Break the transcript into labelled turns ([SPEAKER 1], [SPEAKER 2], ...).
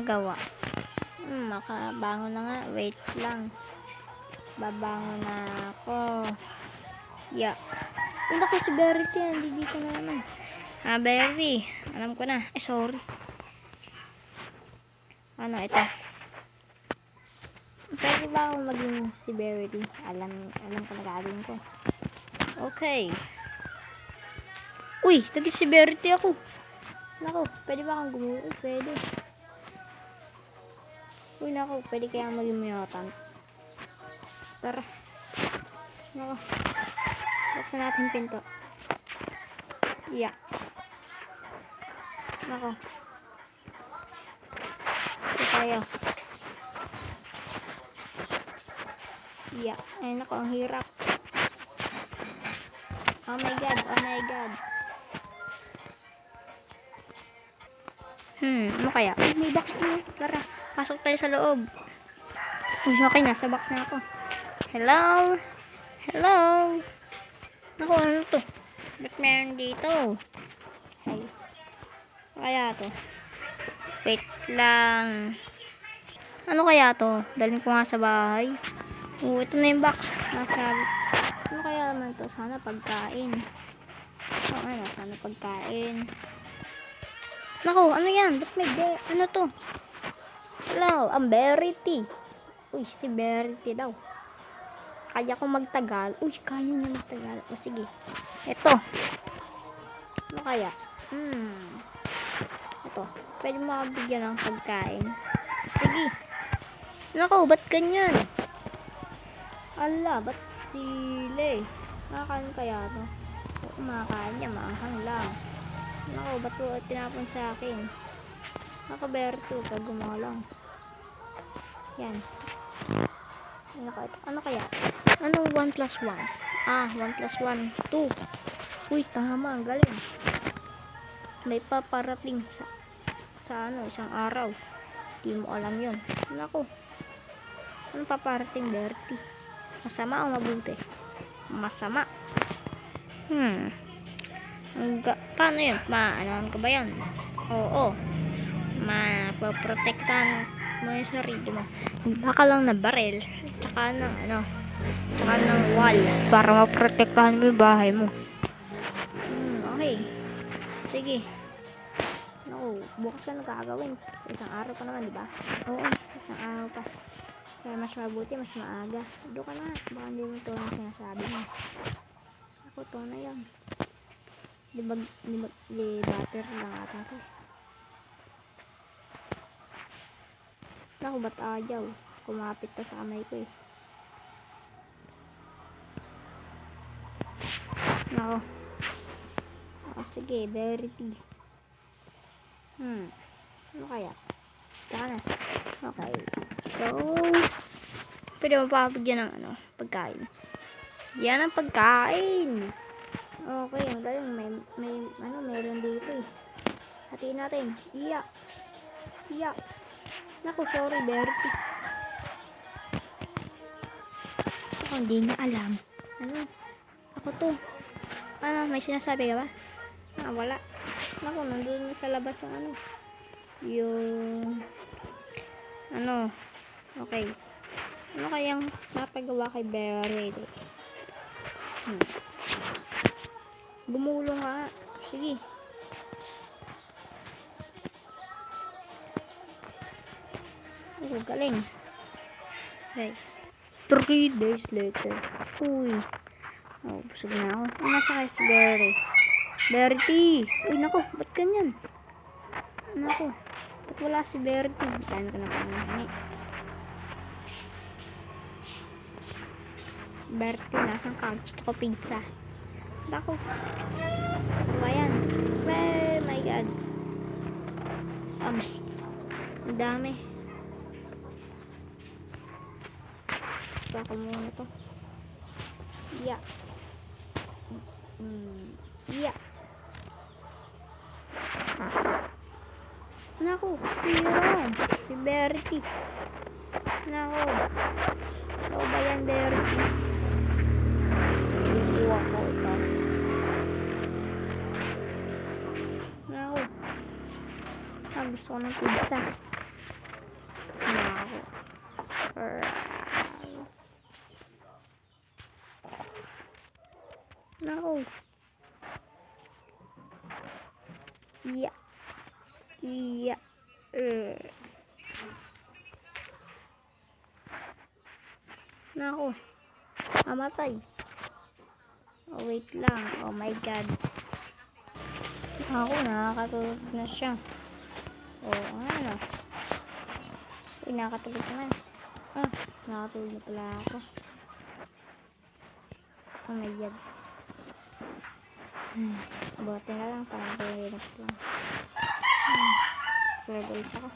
[SPEAKER 1] napagawa. Makabangon na nga. Wait lang. Babangon na ako. Yeah. Naku, si Verity. Nandito na naman. Verity. Alam ko na. Sorry. Ano, ito. Pwede ba akong maging si Verity? Alam ko na gagawin ko. Okay. Uy, naging si Verity ako. Naku, pwede ba akong gumawa? Pwede. Uy, naku, pwede kaya maging mutant. Tara. Naku. Buksan natin pinto. Yeah. Naku. Ito tayo. Yeah. Ay, naku, ang hirap. Oh my god, oh my god. Ano kaya? Ay, may box na. Tara, pasok tayo sa loob. Uy, okay, nasa box na ako. Hello? Hello? Naku, ano to? Ba't meron dito? Ay. Ano kaya to? Wait lang. Ano kaya to? Dalhin ko nga sa bahay. Ito na yung box. Ano kaya naman to? Sana pagkain. Sana pagkain. Naku, ano yan? Ba't may ano to? Hello, ang Verity. Uy, si Verity daw. Kaya ko magtagal. Uy, kaya niya magtagal. O, sige. Ito. Ano kaya? Ito. Pwede makabigyan ng pagkain. Sige. Naku, ba't ganyan? Ala, ba't sili? Makakain kaya to? Makakain niya, maanghang lang. Naku, ba't po tinapon sa akin? Nakaberto, pag gumalang. Yan. Ano kaya? Anong 1 plus 1? 1 plus 1, 2. Uy, tama, ang galing. May paparating sa isang araw. Di mo alam yun. Naku. Anong paparating, Bertie? Masama o mabuti? Masama. Paano yun? Ano ka ba yan? Oo. Mapoprotektahan mo yung sarili mo. Baka lang na baril. Tsaka ng wall. Para maprotektahan mo yung bahay mo. Okay. Sige. Naku, bukas ka nagkakagawin. Isang araw pa naman, diba? Oo, isang araw pa. Kaya mas mabuti, mas maaga. Doon ka na. Baka hindi mo ito ang sinasabi mo. Ako, ito na yan. Di butter lang ata ito. Naku, ba't ayaw? Kumapit ka sa kamay ko eh. Naku. Sige, Verity. Ano kaya? Sana. Okay. So, pwede mo papagyan ng pagkain. Yan ang pagkain. Okay, ang galing. Meron dito eh. Hatiin natin. Iya. Naku, sorry, Bertie. Ako, hindi niya alam. Ako to. May sinasabi ka ba? Wala. Naku, nandun sa labas ng okay. Ano kayang napagawa kay Bertie? Gumulong nga. Sige. Oh, galing. Okay. 3 days later. Uy. Busog na ako. Nasa kayo si Bertie. Uy, naku. Ba't ganyan? Naku. Ba't wala si Bertie? Kain ko na panahani. Bertie, nasan ka? Gusto ko pizza. Naku. Ano ba yan? Oh my god. Ang dami. Baka muna to. Yeah. Naku, si Bertie. Naku. Ano ba yan, Bertie? Kuha ko ito. Naku. Gusto ko ng pizza. Nako. Aray. Nako. Iya. Iya. Nako. Mamatay. Oh, wait lang. Oh my god. Ako, nakakatulog na siya. Oh, ano? Uy, nakakatulog naman. Ah, nakakatulog na pala ako. Oh my god. Buti na lang, parang hirap lang. Vlog ulit ako.